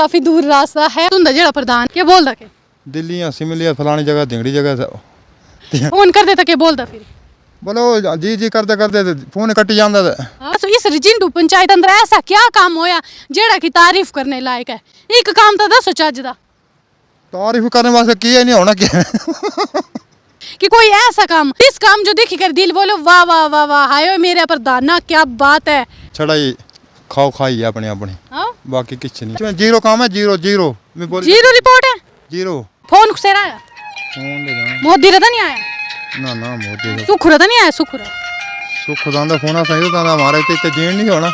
काफी दूर रास्ता है। तुंदा जेड़ा प्रधान क्या बोलदा के दिल्ली सिमली फलानी जगह ढिंगड़ी जगह फोन कर देता के बोलदा फिर बोलो जी जी करते करते फोन कट जाता। हाँ, तो इस रिजिंडू पंचायत अंदर ऐसा क्या काम होया जेड़ा की तारीफ करने लायक है? एक काम तो दसो चज दा। तारीफ करने वास्ते किया नहीं होना क्या कि कोई ऐसा काम इस काम जो देखी कर दिल बोलो वाह वाह वाह वाह हाय मेरे प्रधाना क्या बात है। छड़ाई खाओ खाई है अपने अपने हाँ? बाकी कुछ नहीं। जीरो काम है जीरो जीरो मैं बोल जीरो रिपोर्ट है। जीरो फोन कुसेरा आया फोन ले जाना मोदी रता नहीं आया ना ना मोदी सुखुरा तो नहीं आया सुखुरा सुख फोन सही होता हमारा इतने जीण नहीं होना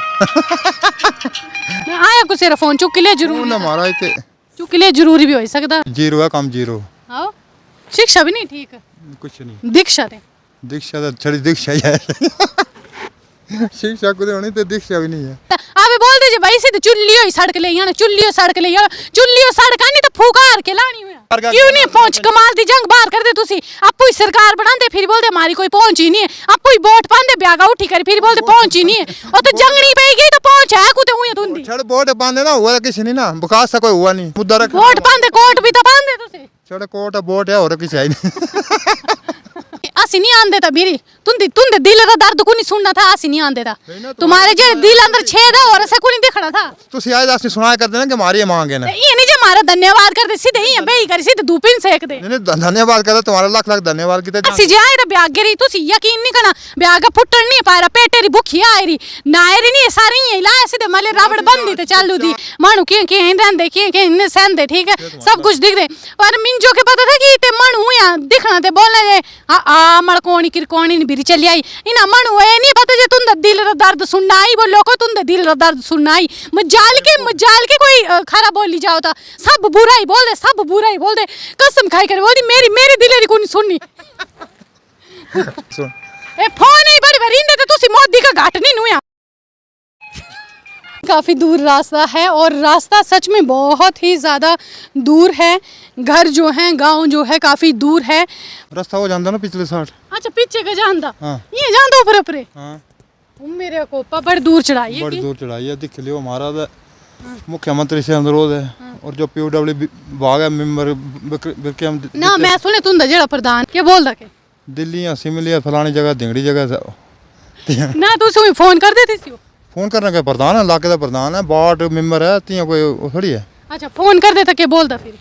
आया कुसेरा फोन चुक ले जरूर हमारा इतने चुक ले जरूरी भी हो सकता। जीरो है काम जीरो। हाँ शिक्षा भी नहीं ठीक है कुछ नहीं दीक्षा थे दीक्षा तो छड़ी दीक्षा ही है शिक्षा को होनी तो दीक्षा भी नहीं है। अबे बोल दीजिए भाई सीधे चुल्ली हो सड़क ले आना चुल्ली हो सड़क ले आना चुल्ली हो सड़क नहीं तो फूकार के लानी हुआ क्यों नहीं पहुंच कमाल दी जंग बाहर कर दे तुसी आपू ही सरकार बनाते फिर बोलते हमारी कोई पहुंच ही नहीं है आपू ही वोट पांदे ब्यागा उठी कर फिर बोलते पहुंच ही नहीं है और तो जंगनी पेगी तो पहुंच है कुते हुई तुंदी छड़ वोट पांदे ना हुआ किसी नहीं ना विकास से कोई हुआ नहीं मुद्दा रख वोट पांदे कोट भी तो पांदे तुसी छड़ कोट वोट है और किसी है नहीं ਅਸੀਂ नहीं आंदे था बीरी तुंदे तुंदे दिल का दर्द को नहीं सुनना था ਅਸੀਂ नहीं आंदे था तुम्हारे जे दिल अंदर छेद है और ऐसा को नहीं दिखना था तुसी आज आसी सुनाया करते ना कि हमारी मांग है ना ये नहीं जे हमारा धन्यवाद करते सीधे ही बेई कर सीधे धूपिन सेक दे नहीं धन्यवाद करते तुम्हारा लाख लाख धन्यवाद किते ਅਸੀਂ ਜੇ ਆਏ ਤਾਂ ਬਿਆਗ ਗਰੀ ਤੁਸੀਂ ਯਕੀਨ ਨਹੀਂ ਕਰਨਾ ਬਿਆਗ ਫੁੱਟਣ ਨਹੀਂ ਪਾਇਆ ਪੇਟੇਰੀ ਭੁੱਖੀ ਆਇਰੀ ਨਾਇਰੀ ਨਹੀਂ ਸਾਰੀ ਹੀ ਲਾਇਆ ਸਿੱਧੇ ਮਲੇ ਰਾਵੜ ਬੰਦੀ ਤੇ ਚਾਲੂ ਦੀ ਮਾਣੂ ਕੀ ਕੀ ਰਹਿੰਦੇ ਕੀ ਕੀ ਨੇ ਸਹਿੰਦੇ ਠੀਕ है सब कुछ दिख दे पर मिंजो के पता था कि ते मणु या दिखना ते बोलना जे आ मड़कोणी किरकोणी बिरी चली आई इना मणु ए नहीं पता जे तुंदा दिल दा दर्द सुनना आई बोलो को तुंदा दिल दा दर्द सुनना आई मजाल के कोई खरा बोली जाओ ता सब बुरा ही बोल दे सब बुरा ही बोल दे कसम खाई कर बोल दी मेरी दिल दी कोनी सुननी सुन ए फोन ही बड़ी वरिंदे ते तुसी मोदी का घाट नहीं नुया। काफ़ी दूर रास्ता है और रास्ता सच में बहुत ही ज़्यादा दूर है। घर जो है गांव जो है काफ़ी दूर है। रास्ता हो जाता ना पिछले साइड अच्छा पीछे का जानदा हाँ। ये जानदा ऊपर ऊपर हाँ मेरे को बड़ी दूर चढ़ाई है बड़ी दूर चढ़ाई है दिख लियो हमारा मुख्यमंत्री से अनुरोध है और जो PWD विभाग है मेंबर ना मैं सुने तुंदा जेड़ा प्रधान क्या बोलदा के दिल्ली सिमली फलानी जगह ढिंगड़ी जगह ना तुसी फोन कर देती सी फोन करने का प्रधान है इलाके का प्रधान है वार्ड मेंबर है तिया कोई थोड़ी है। अच्छा फोन कर देता के बोलदा फिर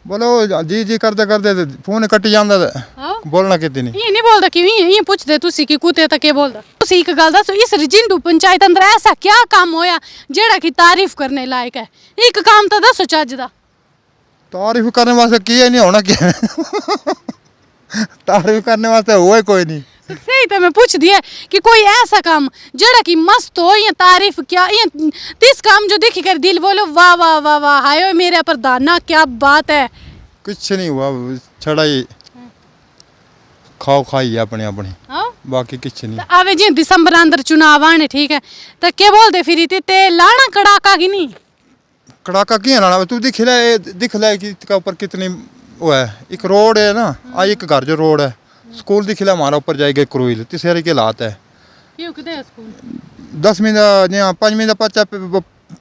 बोलो जी जी करते करते फोन कट जाता बोलना कितनी नहीं ये नहीं बोलदा कि ये पूछदे तुसी कि कुते तक के बोलदा तुसी एक गल दसो इस रिजिंडू पंचायत अंदर ऐसा क्या काम होया जेड़ा की तारीफ करने लायक है? एक काम तो दसो चज दा। तारीफ करने वास्ते किया नहीं होना क्या तारीफ करने वास्ते हुआ कोई नहीं सही तो मैं पूछ दिया कि कोई ऐसा काम जड़ा की मस्त हो या तारीफ क्या या तिस काम जो देखी कर दिल बोलो वाह वाह वाह वाह हाय मेरे प्रधाना क्या बात है। कुछ नहीं हुआ छड़ाई खाओ खाई है अपने अपने हाँ? बाकी कुछ नहीं। आवे जी दिसंबर अंदर चुनाव आने ठीक है तो क्या बोलते फिर ते लाना कड़ाका की नहीं कड़ाका किया लाना तू दिख ले कि इसका ऊपर कितनी वो है एक रोड है ना आ एक घर जो रोड है स्कूल दिख लिया हमारा ऊपर जाएगा क्रोइल तीसरे के लात है 10वीं का 5वीं का बच्चा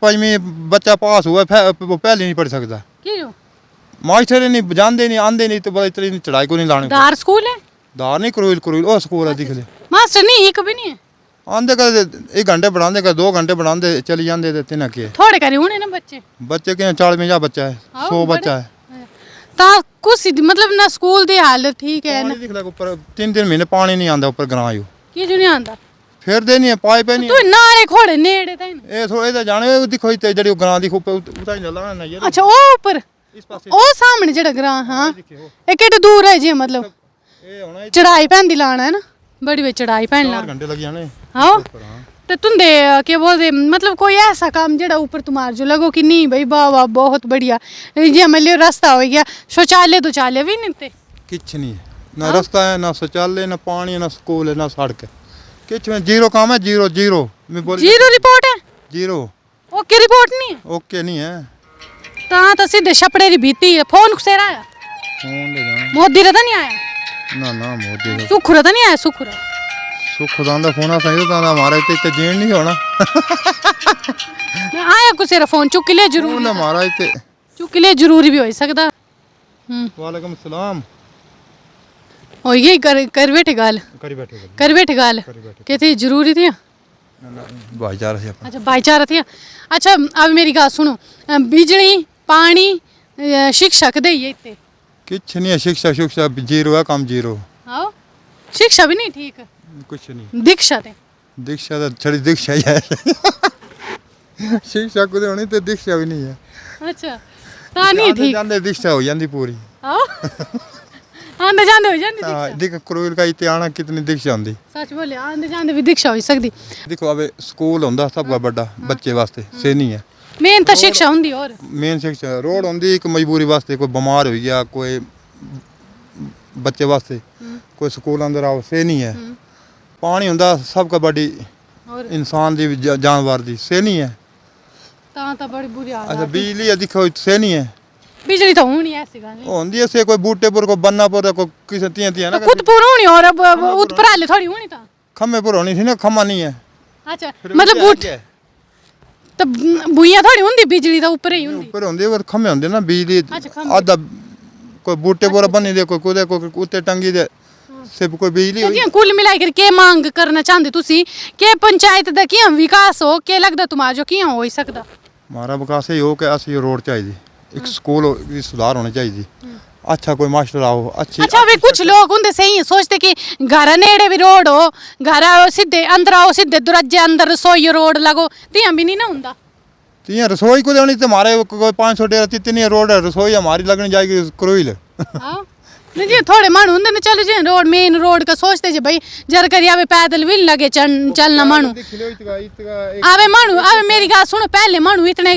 5वीं बच्चा पास हुआ वो पहले नहीं पढ़ सकता मास्टर नहीं जानते नहीं आंदे नहीं तो इतनी चढ़ाई को नहीं लाने दार स्कूल है दार नहीं क्रोइल ओ स्कूल है दिख ले मास्टर नहीं एक भी नहीं है आंदे कर 1 घंटे पढ़ाते कर 2 घंटे पढ़ाते चली जाते तिना के थोड़े करे होने ना बच्चे के 40 में बच्चा है 100 बच्चा है ता कुछ मतलब ना स्कूल दी हालत ठीक है ना दिख ले ऊपर 3 महीने पानी नहीं आंदा ऊपर ग्रां यो की जो नहीं आंदा फिर दे नहीं है पाइप है नहीं तू नाले खोड़े नेड़े ताई ए थोड़े इधर जाने दिखो इते जड़ी ग्रां दिखो उताई ना ना ये अच्छा ओ ऊपर इस पासे ओ सामने जेड़ा ग्रां हां ए केटे दूर है जी मतलब ए होना चढ़ाई पैंदी लाना है ना बड़ी वे चढ़ाई पैन ला 4 घंटे लग जाने हां तो तुंदे क्या बोलते मतलब कोई ऐसा काम जेड़ा ऊपर तुम्हारे जो लगो कि नहीं भाई वाह वाह बहुत बढ़िया ये मतलब रास्ता हो गया शौचालय तो चाले भी नहीं थे कुछ नहीं है ना रास्ता है ना शौचालय ना पानी ना स्कूल है ना सड़क है कुछ में जीरो काम है जीरो जीरो मैं बोल जीरो रिपोर्ट है जीरो ओके रिपोर्ट नहीं है ओके नहीं है ता तो सीधे छपड़े री बीती है फोन कुसेरा आया फोन ले जाना मोदी रता नहीं आया ना ना मोदी सुखुरा तो नहीं आया सुखुरा तू खुदा दा फोन आ सही तो हमारा इते जीण नहीं होना आया कुछ फोन चुक ले जरूर फोन हमारा इते चुक ले जरूरी भी हो सकदा वालेकुम सलाम हो गई कर बैठे गाल करी बैठे कर बैठे गाल कहते जरूरी थी भाईचारा से अपना अच्छा भाईचारा थी अच्छा अब मेरी गल सुनो बिजली पानी शिक्षा कदे इतने कुछ नहीं है शिक्षा शिक्षा जीरो है काम जीरो आओ शिक्षा भी नहीं ठीक कुछ नहीं दीक्षा ते दीक्षा तो छड़ी दीक्षा ही है शिक्षा कुछ होनी तो दीक्षा भी नहीं है अच्छा ता नहीं ठीक जाने दीक्षा हो जाती पूरी आओ आंदे जांदे हो जांदी हाँ देख क्रूल का इतने आना कितनी दीक्षा होंदी सच बोले आंदे जांदे भी दीक्षा हो सकदी देखो अब स्कूल होंदा सबका बड़ा बच्चे वास्ते से नहीं है मेन तो शिक्षा होंदी और मेन शिक्षा रोड होंदी एक मजबूरी वास्ते कोई बीमार हो गया कोई बच्चे वास्ते कोई स्कूल अंदर आओ से नहीं है पानी होंदा सबका बड़ी और इंसान दी जानवर दी से नहीं है ता बड़ी बुरी हालत अच्छा बिजली है दिखो से नहीं है बिजली तो होनी ऐसी गल नहीं होंदी है से कोई बूटे पर कोई बन्ना पर कोई किसी तियां तियां ना खुद पूरी होनी और अब उत्पराले थोड़ी होनी ता खम्मे पर होनी थी ना खम्मा नहीं है अच्छा मतलब बूट तो बुइयां थोड़ी होंदी बिजली तो ऊपर ही होंदी ऊपर होंदी और खम्मे होंदे ना बिजली अच्छा, खम्मे। आधा कोई बूटे पर बनी दे कोई कुदे कोई उत्ते टंगी दे सिर्फ कोई बिजली ते होई जियां कुल मिलाई कर के मांग करना चाहते तुसी के पंचायत दा कियां विकास हो के लगदा तुम्हारा जो कियां होई सकदा हमारा विकास ये हो कि असली रोड चाहिए एक स्कूल की सुधार होनी चाहिए अच्छा कोई मास्टर आओ अच्छी अच्छा वे कुछ लोग होंदे सही हैं, सोचते कि घर नेड़े भी रोड हो घर आओ सीधे अंदर आओ सीधे दरवाजे अंदर रसोई रोड लगो तियां भी नहीं ना हुंदा तियां रसोई को देनी तो हमारे कोई 500 डेरा तितनी रोड है रसोई हमारी लगनी जाएगी क्रोइल हाँ नहीं जी थोड़े मानू होंदे ना चलो जी रोड मेन रोड का सोचते जी भाई जर करी आवे पैदल भी लगे चलना मानू आवे मानू आवे मेरी बात सुनो पहले मानू इतने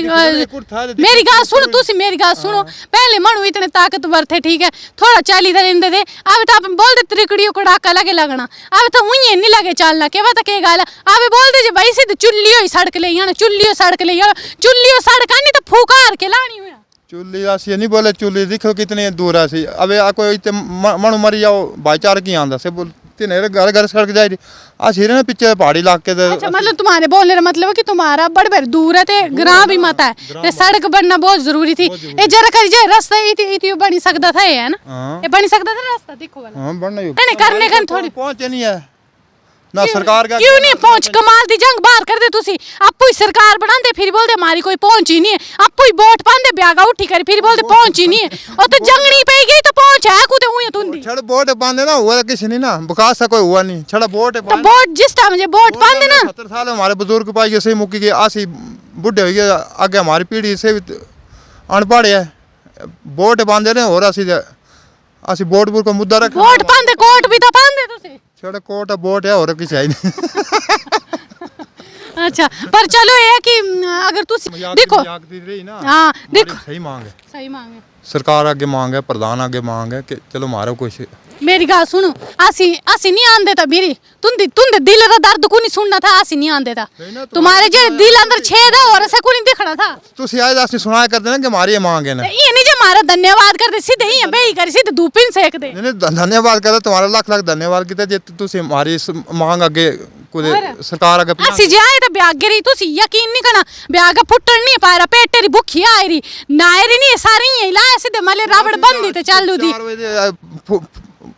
मेरी बात सुनो तुसी मेरी बात सुनो पहले मानू इतने ताकतवर थे ठीक है थोड़ा चाली दे रेंदे थे आवे तो आप बोल दे त्रिकड़ियों को डाका लगे लगना आवे तो उई नहीं लगे चलना के पता के गाल आवे बोल दे जी भाई सीधे चुल्लियो ही सड़क ले आना चुल्लियो सड़क ले आना चुल्लियो सड़क नहीं तो फूकार के लानी हुई चुल्ली आसी नहीं बोले चुल्ली देखो कितनी दूर आसी अबे आ कोई इतने मनु मरी जाओ भाईचारा की आंदा से बोल तिने घर घर सड़क जाई रही आज हिरने पीछे पहाड़ी इलाके दे अच्छा मतलब तुम्हारे बोलने का मतलब है कि तुम्हारा बड़ बड़ दूर है ते ग्रां भी मत है ते सड़क बनना बहुत जरूरी थी ए जरा कर जे रास्ता इति बनी सकदा था ये है ना ये बनी सकदा था रास्ता देखो वाला हां बनना ही नहीं करने कन थोड़ी पहुंचे नहीं है ना सरकार का क्यों नहीं पहुंच कमाल दी जंग बाहर कर दे तुसी आपू ही सरकार बनांदे फिर बोलदे हमारी कोई पहुंच ही नहीं है आपू ही वोट पांदे ब्यागा उठी कर फिर बोलदे पहुंच ही नहीं है और तो जंग नहीं पई गई तो पहुंच है कुते हुई तुंदी छड़ वोट पांदे ना हुआ किछ नहीं ना विकास का कोई हुआ नहीं छड़ा वोट तो वोट जिस टाइम जे वोट पांदे ना 70 साल हमारे बुजुर्ग पाई गए से मुक्की गए आसी बुढ़े हो गए आगे हमारी पीढ़ी से अनपढ़ है वोट पांदे ने और आसी वोट को मुद्दा रख वोट पांदे कोट भी तो पांदे तुसी छड़ा कोट वोट है और किछ है नहीं अच्छा पर चलो ये कि अगर तुसी देखो हाँ देखो सही मांग है सही मांगे सरकार आगे मांग है प्रधान आगे मांग है कि चलो मारो कुछ मेरी गल सुनो असी नहीं आंदे ता मेरी तुंदे दिल दा दर्द को नहीं सुनना था असी नहीं आंदे था तुम्हारे जे दिल अंदर छेद है और ऐसा को नहीं दिखना था तुसी आज आसी सुनाया करते ना कि हमारी ये मांग है ना ये नहीं जे हमारा धन्यवाद करते सीधे ही बेई कर सीधे धूपिन सेक दे नहीं धन्यवाद करते तुम्हारा लाख लाख धन्यवाद किते जे तुसी हमारी इस मांग आगे कुछ सरकार आगे असी जे आए तो ब्यागे रही तुसी यकीन नहीं करना ब्यागा फुटण नहीं पारा पेटे री भुखी आई रही नायरी नहीं सारी ही लाया सीधे मले रावड़ बंदी ते चालू दी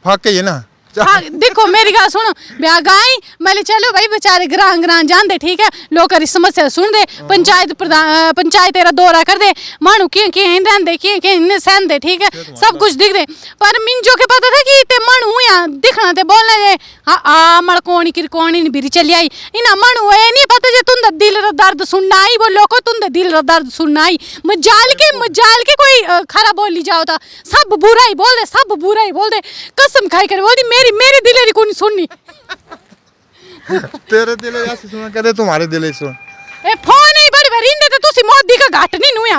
फाके ही ना हाँ, देखो मेरी गल सुनो ब्याह गाई मैंने चलो भाई बेचारे ग्रां ग्रां जांदे ठीक है लोग करी समस्या सुन दे पंचायत प्रधान पंचायत तेरा दौरा कर दे मानू किं किं रहंदे किं सहंदे ठीक है सब कुछ दिख दे पर मिंजो के पता था कि ते मानू या दिखना ते बोलना जे आ मड़कोनी किरकोनी बिरी चली आई इना मानू ए नहीं पता जे तुंदा दिल रा दर्द सुनना आई वो लोको तुंदे दिल रा दर्द सुनना आई मजाल के कोई खरा बोली जाओ ता सब बुरा ही बोल दे कसम खाई कर बोल दी मेरे दिले री कोनी सुननी तेरे दिले ऐसे सुना करे तुम्हारे दिले सुन ए फोन ही बड़ी भरिंदे ते तुसी मोदी का घाट नहीं नुया